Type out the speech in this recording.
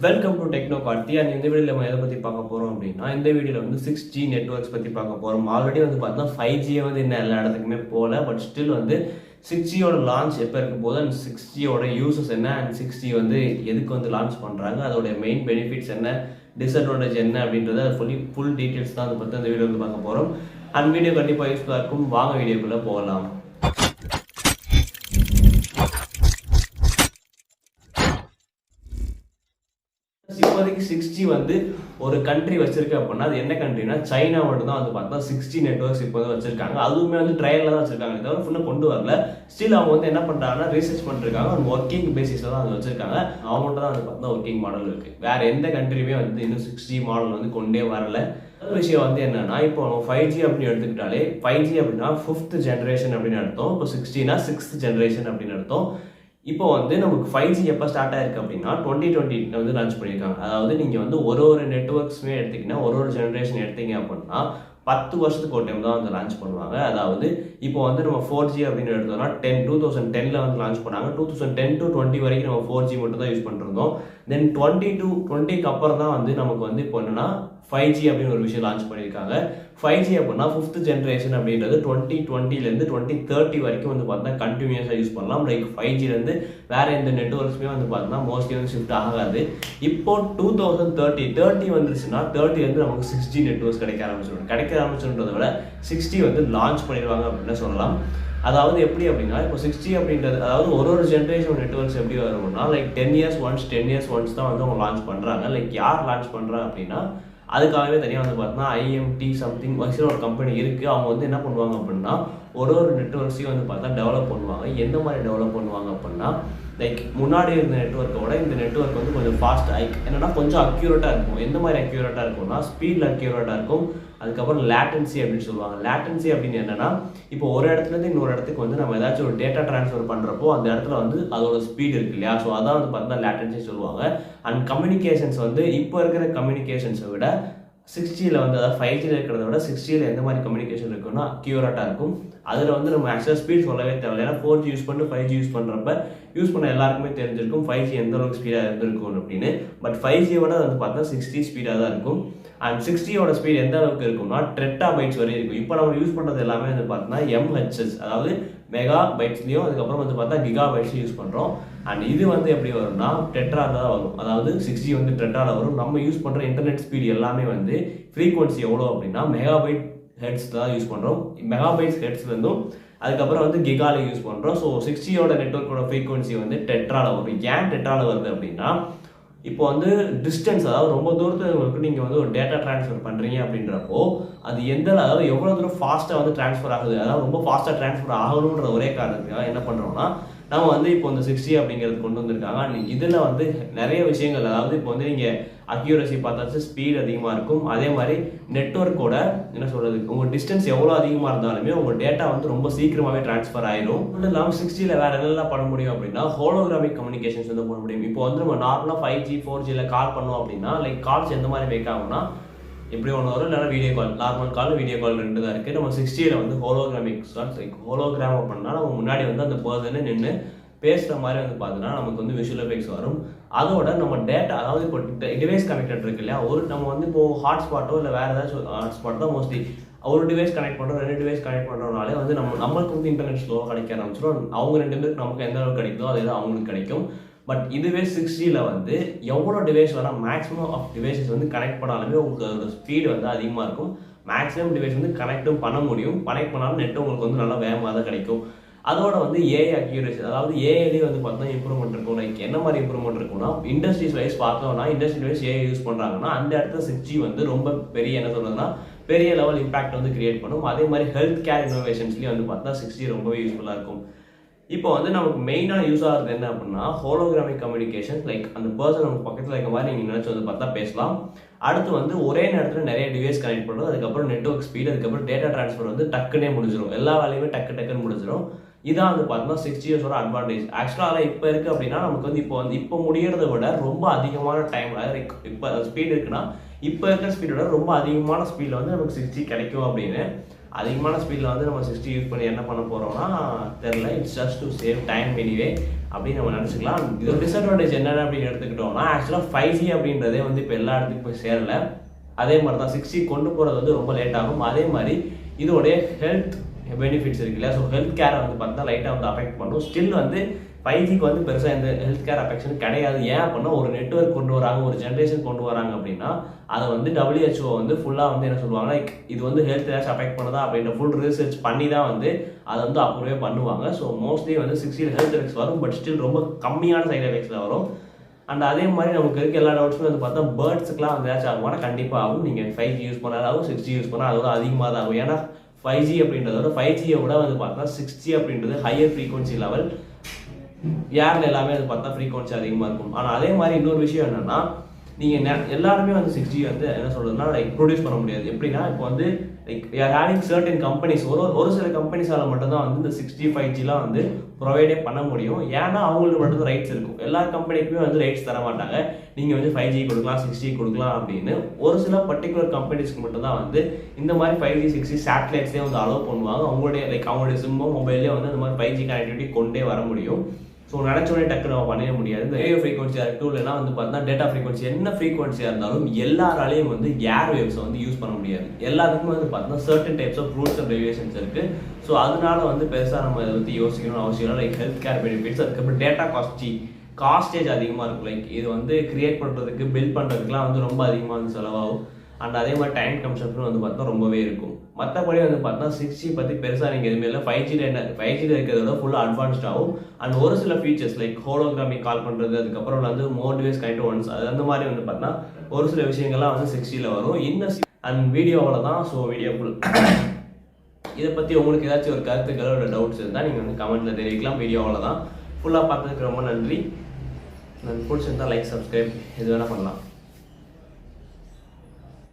Welcome to Techno Karthi. And இந்த வீடியோவில் நம்ம எதை பற்றி பார்க்க போகிறோம் அப்படின்னா, இந்த வீடியோவில் வந்து 6G நெட்ஒர்க்ஸ் பற்றி பார்க்க போகிறோம். ஆல்ரெடி வந்து பார்த்தா 5G வந்து இன்னும் எல்லா இடத்துக்குமே போகல. பட் ஸ்டில் வந்து 6Gயோட லான்ச் எப்போ இருக்க போது, அண்ட் 6Gயோட யூசஸ் என்ன, அண்ட் 6G வந்து எதுக்கு வந்து லான்ச் பண்ணுறாங்க, அதோடைய மெயின் பெனிஃபிட்ஸ் என்ன, டிஸ்அட்வான்டேஜ் என்ன அப்படின்றத ஃபுல் டீட்டெயில்ஸ் தான் அதை பற்றி அந்த வீடியோ வந்து பார்க்க போகிறோம். அண்ட் வீடியோ கண்டிப்பாக யூஸ்ஃபுல்லாக இருக்கும். வாங்க வீடியோக்குள்ளே போகலாம். இப்போதைக்கு 6G வந்து ஒரு கண்ட்ரி வச்சிருக்கு அப்படின்னா அது என்ன கண்ட்ரினா சைனா மட்டும் தான் வந்து பார்த்தா 6G நெட்ஒர்க்ஸ் இப்போ வந்து வச்சிருக்காங்க. அதுவுமே வந்து ட்ரையலில் தான் வச்சிருக்காங்க, தவிர ஃபுல்லாக கொண்டு வரல. ஸ்டில் அவங்க வந்து என்ன பண்ணுறாங்கன்னா ரீசர்ச் பண்ணிருக்காங்க, ஒரு ஒர்க்கிங் பேசிஸில் தான் அது வச்சிருக்காங்க. அவங்கள்ட்ட தான் வந்து பார்த்தா ஒர்க்கிங் மாடல் இருக்கு. வேற எந்த கண்ட்ரியுமே வந்து இன்னும் 6G மாடல் வந்து கொண்டே வரல. ஒரு விஷயம் வந்து என்னன்னா, இப்போ 5G அப்படின்னு எடுத்துக்கிட்டாலே 5G அப்படின்னா 5th ஜென்ரேஷன் அப்படின்னு அர்த்தம். இப்போ 6Gனா 6th ஜென்ரேஷன் அப்படின்னு அர்த்தம். இப்போ வந்து நமக்கு 5G எப்போ ஸ்டார்ட் ஆயிருக்கு அப்படின்னா 2020 வந்து லான்ச் பண்ணியிருக்காங்க. அதாவது நீங்கள் வந்து ஒரு நெட்ஒர்க்ஸுமே எடுத்தீங்கன்னா ஒரு ஜென்ரேஷன் எடுத்தீங்க அப்படின்னா 10 வருஷத்துக்கு ஒரு டைம் தான் வந்து லான்ச் பண்ணுவாங்க. அதாவது இப்போ வந்து நம்ம 4G அப்படின்னு எடுத்தோம்னா 2010 வந்து லான்ச் பண்ணாங்க. 2010 to 20 வரைக்கும் நம்ம 4G மட்டும் தான் யூஸ் பண்ணிருந்தோம். தென் 20 to 20க்கு அப்புறம் தான் வந்து நமக்கு வந்து இப்போ என்னன்னா 5G அப்படின்னு ஒரு விஷயம் லான்ச் பண்ணியிருக்காங்க. 5G அப்படின்னா 5th ஜென்ரேஷன் அப்படின்றது 2020லேருந்து 2030 வரைக்கும் வந்து பார்த்தா கண்டினியூஸாக யூஸ் பண்ணலாம். லைக் 5Gலேருந்து வேற எந்த நெட்ஒர்க்ஸுமே வந்து பார்த்தீங்கன்னா மோஸ்ட்லி வந்து ஷிஃப்ட் ஆகாது. இப்போ 2030 வந்துருச்சுன்னா 30லேருந்து நமக்கு 6G நெட்ஒர்க்ஸ் கிடைக்க ஆரம்பிச்சிடுன்றதை விட 6G வந்து லான்ச் பண்ணிடுவாங்க அப்படின்னு சொல்லலாம். அதாவது எப்படி அப்படின்னா, இப்போ 6G அப்படின்றது அதாவது ஒரு ஜென்ரேஷன் நெட்ஒர்க்ஸ் எப்படி வரும்னா, லைக் 10 years once தான் வந்து அவங்க லான்ச் பண்ணுறாங்க. லைக் யார் லான்ச் பண்ணுறா அப்படின்னா, அதுக்காகவே தனியாக வந்து பார்த்தீங்கன்னா IMT சம்திங் வயசில் ஒரு கம்பெனி இருக்குது. அவங்க வந்து என்ன பண்ணுவாங்க அப்படின்னா ஒரு நெட்ஒர்க்ஸையும் வந்து பார்த்தா டெவலப் பண்ணுவாங்க. எந்த மாதிரி டெவலப் பண்ணுவாங்க அப்படின்னா, லைக் முன்னாடி இருந்த நெட்ஒர்க்கோட இந்த நெட்ஒர்க் வந்து கொஞ்சம் ஃபாஸ்ட் என்னன்னா கொஞ்சம் அக்யூரேட்டாக இருக்கும். எந்த மாதிரி அக்யூரேட்டாக இருக்கும்னா, ஸ்பீடில் அக்யூரேட்டாக இருக்கும். அதுக்கப்புறம் லேட்டன்சி அப்படின்னு சொல்லுவாங்க. லேட்டன்சி அப்படின்னு என்னன்னா, இப்போ ஒரு இடத்துலேருந்து இன்னொரு இடத்துக்கு வந்து நம்ம ஏதாச்சும் ஒரு டேட்டா ட்ரான்ஸ்ஃபர் பண்ணுறப்போ அந்த இடத்துல வந்து அதோட ஸ்பீட் இருக்கு இல்லையா, ஸோ அதான் வந்து பார்த்தீங்கன்னா லேட்டன்சி சொல்லுவாங்க. அண்ட் கம்யூனிகேஷன்ஸ் வந்து இப்போ இருக்கிற கம்யூனிகேஷன்ஸை விட 6Gயில் வந்து அதாவது 5Gயில் இருக்கிறத விட 6Gயில் எந்த மாதிரி கம்யூனிகேஷன் இருக்குன்னா அக்யூரேட்டாக இருக்கும். அதில் வந்து நம்ம ஆக்சுவலாக ஸ்பீட் சொல்லவே தேவையில்லை. ஏன்னா 4G யூஸ் பண்ணி 5G யூஸ் பண்ணுறப்ப யூஸ் பண்ண எல்லாருக்குமே தெரிஞ்சிருக்கும் 5G எந்த அளவுக்கு ஸ்பீடாக இருந்திருக்கும் அப்படின்னு. பட் 5Gயோட வந்து பார்த்தா 6G ஸ்பீடாக தான் இருக்கும். அண்ட் 6Gயோட ஸ்பீட் எந்த அளவுக்கு இருக்கும்னா டெராபைட்ஸ் வரை இருக்கும். இப்போ நம்ம யூஸ் பண்ணுறது எல்லாமே வந்து பார்த்தீங்கன்னா MHz, அதாவது மெகா பைட்ஸ்லையும் அதுக்கப்புறம் வந்து பார்த்தா கிகா பைட்ஸ்லையும் யூஸ் பண்ணுறோம். அண்ட் இது வந்து எப்படி வரும்னா டெட்ரால தான் வரும். அதாவது 6G வந்து டெட்ரால வரும். நம்ம யூஸ் பண்ணுற இன்டர்நெட் ஸ்பீட் எல்லாமே வந்து ஃப்ரீக்வன்சி எவ்வளோ அப்படின்னா மெகாபைட் ஹெட்ஸ் தான் யூஸ் பண்ணுறோம். மெகாபைட்ஸ் ஹெட்ஸ்லேருந்தும் அதுக்கப்புறம் வந்து கிகால யூஸ் பண்ணுறோம். ஸோ 6Gயோட நெட்ஒர்க்கோட ஃப்ரீக்வன்சி வந்து டெட்ரால வரும். ஏன் டெட்ரால வருது அப்படின்னா, இப்போ வந்து டிஸ்டன்ஸ், அதாவது ரொம்ப தூரத்துக்கு நீங்கள் வந்து ஒரு டேட்டா ட்ரான்ஸ்ஃபர் பண்ணுறீங்க அப்படின்றப்போ அது அதாவது எவ்வளோ தூரம் ஃபாஸ்ட்டாக வந்து ட்ரான்ஸ்ஃபர் ஆகுது, அதாவது ரொம்ப ஃபாஸ்ட்டாக ட்ரான்ஸ்ஃபர் ஆகணுன்ற ஒரே காரணத்துக்காக என்ன பண்ணுறோம்னா நம்ம வந்து இப்போ இந்த 6G அப்படிங்கிறது கொண்டு வந்திருக்காங்க. இதில் வந்து நிறைய விஷயங்கள், அதாவது இப்போ வந்து நீங்கள் அக்யூரசி பார்த்தாச்சு ஸ்பீட் அதிகமாக இருக்கும். அதே மாதிரி நெட்ஒர்க்கோட என்ன சொல்கிறது, உங்கள் டிஸ்டன்ஸ் எவ்வளோ அதிகமாக இருந்தாலுமே உங்கள் டேட்டா வந்து ரொம்ப சீக்கிரமாகவே ட்ரான்ஸ்ஃபர் ஆயிடும். மட்டும் இல்லாமல் 6Gயில் வேறு என்னெல்லாம் பண்ண முடியும் அப்படின்னா ஹோலோகிராமிக் கம்யூனிகேஷன்ஸ் வந்து பண்ண முடியும். இப்போ வந்து நம்ம நார்மலாக 5G 4Gயில் கால் பண்ணோம் அப்படின்னா லைக் கால்ஸ் எந்த மாதிரி மேக் ஆகும்னா எப்படி ஒன்று வரும், இல்லைனா video call, normal call video call ரெண்டு தான் இருக்குது. நம்ம 6Gயில் வந்து ஹோலோகிராமிக் லைக் ஹோலோகிராம் அப்படின்னா நம்ம முன்னாடி வந்து அந்த பர்சனே நின்று பேசுகிற மாதிரி வந்து பார்த்தீங்கன்னா நமக்கு வந்து விஷுவல் எஃபெக்ட்ஸ் வரும். அதோட நம்ம டேட்டா, அதாவது இப்போ டிவைஸ் கனெக்டட் இருக்கு இல்லையா, நம்ம வந்து இப்போ ஹாட்ஸ்பாட்டோ இல்லை வேறு ஏதாச்சும் ஹாட்ஸ்பாட் தான் மோஸ்ட்லி ஒரு டிவைஸ் கனெக்ட் பண்ணுறோம், 2 டிவைஸ் கனெக்ட் பண்ணுறதுனாலே வந்து நம்மளுக்கு வந்து இன்டர்நெட் ஸ்லோவாக கிடைக்க ஆரம்பிச்சிடும். அவங்க 2 பேருக்கு நமக்கு எந்த அளவுக்கு கிடைக்குதோ அதே தான் அவங்களுக்கு கிடைக்கும். பட் இதுவே 6Gயில் வந்து எவ்வளோ டிவைஸ் வேணால் மேக்ஸிமம் ஆஃப் டிவைசஸ் வந்து கனெக்ட் பண்ணாலுமே உங்களுக்கு அதோட ஸ்பீடு வந்து அதிகமாக இருக்கும். மேக்ஸிமம் டிவைஸ் வந்து கனெக்டும் பண்ண முடியும். கனெக்ட் பண்ணாலும் நெட் உங்களுக்கு வந்து நல்லா வேகமாக தான் கிடைக்கும். அதோட வந்து AI அக்யூரசி, அதாவது ஏஐலேயே வந்து பார்த்தீங்கன்னா இம்ப்ரூவ்மெண்ட் இருக்கும். லைக் என்ன மாதிரி இம்ப்ரூவ்மெண்ட் இருக்கும்னா, இண்டஸ்ட்ரீஸ் வைஸ் பார்த்தோம்னா இண்டஸ்ட்ரி வைஸ் AI யூஸ் பண்ணுறாங்கன்னா அந்த இடத்துல 6G வந்து ரொம்ப பெரிய என்ன சொல்றதுன்னா பெரிய லெவல் இம்பாக்ட் வந்து கிரியேட் பண்ணும். அதே மாதிரி ஹெல்த் கேர் இன்னோவேஷன்ஸ்லேயும் வந்து பார்த்தா 6G ரொம்பவே யூஸ்ஃபுல்லாக இருக்கும். இப்போ வந்து நமக்கு மெயினாக யூஸ் ஆகுறது என்ன அப்படின்னா ஹோலோகிராமிக் கம்யூனிகேஷன். லைக் அந்த பர்சன் நமக்கு பக்கத்தில் இருக்க மாதிரி நீங்கள் நினச்சி வந்து பார்த்தா பேசலாம். அடுத்து வந்து ஒரே நேரத்தில் நிறைய டிவைஸ் கனெக்ட் பண்ணுறது, அதுக்கப்புறம் நெட்ஒர்க் ஸ்பீட், அதுக்கப்புறம் டேட்டா ட்ரான்ஸ்ஃபர் வந்து டக்குனே முடிஞ்சிடும். எல்லா வேலையுமே டக்குன்னு முடிஞ்சிடும். இதான் வந்து பார்த்தீங்கன்னா 6Gஸோட அட்வான்டேஜ். ஆக்சுவலாக இப்போ இருக்குது அப்படின்னா நமக்கு வந்து இப்போ முடியறதை விட ரொம்ப அதிகமான டைம், அதாவது இப்போ ஸ்பீட் இருக்குன்னா இப்போ இருக்கிற ஸ்பீடோட ரொம்ப அதிகமான ஸ்பீடில் வந்து நமக்கு 6G கிடைக்கும் அப்படின்னு. அதிகமான ஸ்பீடில் வந்து நம்ம 6G யூஸ் பண்ணி என்ன பண்ண போகிறோம்னா தெரில. It's just to save time anyway. அப்படின்னு நம்ம நினச்சிக்கலாம். இதோட டிஸ்அட்வான்டேஜ் என்னென்ன அப்படின்னு எடுத்துக்கிட்டோம்னா ஆக்சுவலாக 5G அப்படின்றதே வந்து இப்போ எல்லா இடத்துக்கும் போய் சேரலை. அதே மாதிரி தான் 6G கொண்டு போகிறது வந்து ரொம்ப லேட் ஆகும். அதே மாதிரி இதோடைய ஹெல்த் பெனிஃபிட்ஸ் இருக்கு இல்லையா, ஸோ ஹெல்த் கேரை வந்து பார்த்தா லைட்டாக வந்து அஃபெக்ட் பண்ணும். ஸ்டில் வந்து 5Gக்கு வந்து பெருசாக இந்த ஹெல்த் கேர் அஃபெக்ஷன் கிடையாது. ஏன் அப்படின்னா ஒரு நெட்வொர்க் கொண்டு வராங்க, ஒரு ஜென்ரேஷன் கொண்டு வராங்க அப்படின்னா அதை வந்து WHO வந்து ஃபுல்லாக வந்து என்ன சொல்லுவாங்க, லைக் இது வந்து ஹெல்த் ஏதாச்சும் அஃபெக்ட் பண்ணுதா அப்படின்ற ஃபுல் ரிசர்ச் பண்ணி தான் வந்து அதை வந்து அப்ரூவே பண்ணுவாங்க. ஸோ மோஸ்ட்லி வந்து 6G ஹெல்த் எஃபெக்ட்ஸ் வரும், பட் ஸ்டில் ரொம்ப கம்மியான சைட் எஃபெக்ட்ஸ் தான் வரும். அண்ட் அதே மாதிரி நமக்கு இருக்க எல்லா டவுட்ஸுமே வந்து பார்த்தா பேர்ட்ஸுக்குலாம் வந்து ஏதாச்சும் ஆகுமானா கண்டிப்பாக ஆகும். நீங்கள் 5G யூஸ் பண்ணாலும் 6G யூஸ் பண்ணால் அதோட அதிகமாக தான் ஆகும். ஏன்னா 5G அப்படின்றதோட 5Gயை விட வந்து பார்த்தா 6G அப்படின்றது ஹையர் ஃப்ரீக்வன்சி லெவல். ஏர்ல எல்லாமே வந்து பார்த்தா ஃப்ரீக்வன்சி அதிகமாக இருக்கும். ஆனால் அதே மாதிரி இன்னொரு விஷயம் என்னன்னா, நீங்கள் எல்லாருமே வந்து 6G வந்து என்ன சொல்றதுன்னா லைக் ப்ரொடியூஸ் பண்ண முடியாது. எப்படின்னா இப்போ வந்து லைக் ஹேவிங் சர்டன் கம்பெனிஸ், ஒரு சில கம்பெனிஸால் மட்டும்தான் வந்து இந்த 6G 5Gலாம் வந்து ப்ரொவைடே பண்ண முடியும். ஏன்னா அவங்களுக்கு மட்டும் ரைட்ஸ் இருக்கும். எல்லா கம்பெனிக்குமே வந்து ரைட்ஸ் தர மாட்டாங்க. நீங்கள் வந்து 5G கொடுக்கலாம் 6G கொடுக்கலாம் அப்படின்னு. ஒரு சில பர்டிகுலர் கம்பெனிஸ்க்கு மட்டும்தான் வந்து இந்த மாதிரி 5G 6G சேட்டலைட்ஸே வந்து அலோவ் பண்ணுவாங்க. அவங்களுடைய சிம்மோ மொபைல்லேயே வந்து இந்த மாதிரி 5G கனெக்டிவிட்டி கொண்டே வர முடியும். ஸோ நினச்சோடனே டக்குன்னு நம்ம பண்ணவே முடியாது. இந்த ரேடியோ ஃப்ரீக்வன்சியாக இருக்கட்டும், இல்லைனா வந்து பார்த்தீங்கன்னா டேட்டா ஃப்ரீக்வன்சி, என்ன ஃப்ரீக்வன்சியாக இருந்தாலும் எல்லாராலையும் வந்து ஏர் வேவ்ஸை வந்து யூஸ் பண்ண முடியாது. எல்லாத்துக்குமே வந்து பார்த்தீங்கன்னா certain types of rules and regulations இருக்குது. ஸோ அதனால வந்து பெருசாக நம்ம இதை பற்றி யோசிக்கணும்னு அவசியம் இல்லை. லைக் ஹெல்த் கேர் பெனிஃபிட்ஸ், அதுக்கப்புறம் டேட்டா காஸ்டேஜ் அதிகமாக இருக்கும். லைக் இது வந்து கிரியேட் பண்ணுறதுக்கு பில்ட் பண்ணுறதுக்குலாம் வந்து ரொம்ப அதிகமாக வந்து செலவாகும். அண்ட் அதே மாதிரி டைம் கன்சப்ஷன் வந்து பார்த்தா ரொம்பவே இருக்கும். மற்றபடி வந்து பார்த்தா 6G பற்றி பெருசாக நீங்கள் எதுவுமே இல்லை. 5Gயில் இருக்கிறதோட ஃபுல்லாக அட்வான்ஸ்ட் ஆகும். அண்ட் ஒரு சில ஃபீச்சர்ஸ் லைக் ஹோலோகிராமி கால் பண்ணுறது, அதுக்கப்புறம் வந்து மோர் டிவைஸ் கனெக்ட் ஒன்ஸ், அது அந்த மாதிரி வந்து பார்த்தா ஒரு சில விஷயங்கள்லாம் வந்து 6Gயில் வரும். இன்னும் அண்ட் வீடியோவில் தான். ஸோ வீடியோ ஃபுல் இதை பற்றி உங்களுக்கு ஏதாச்சும் ஒரு கருத்துக்களோ ஒரு டவுட்ஸ் இருந்தால் நீங்கள் வந்து கமெண்ட்டில் தெரிவிக்கலாம். வீடியோவில் தான். ஃபுல்லாக பார்த்ததுக்கு ரொம்ப நன்றி. பிடிச்சிருந்தா லைக், சப்ஸ்கிரைப் எது வேணால் பண்ணலாம்.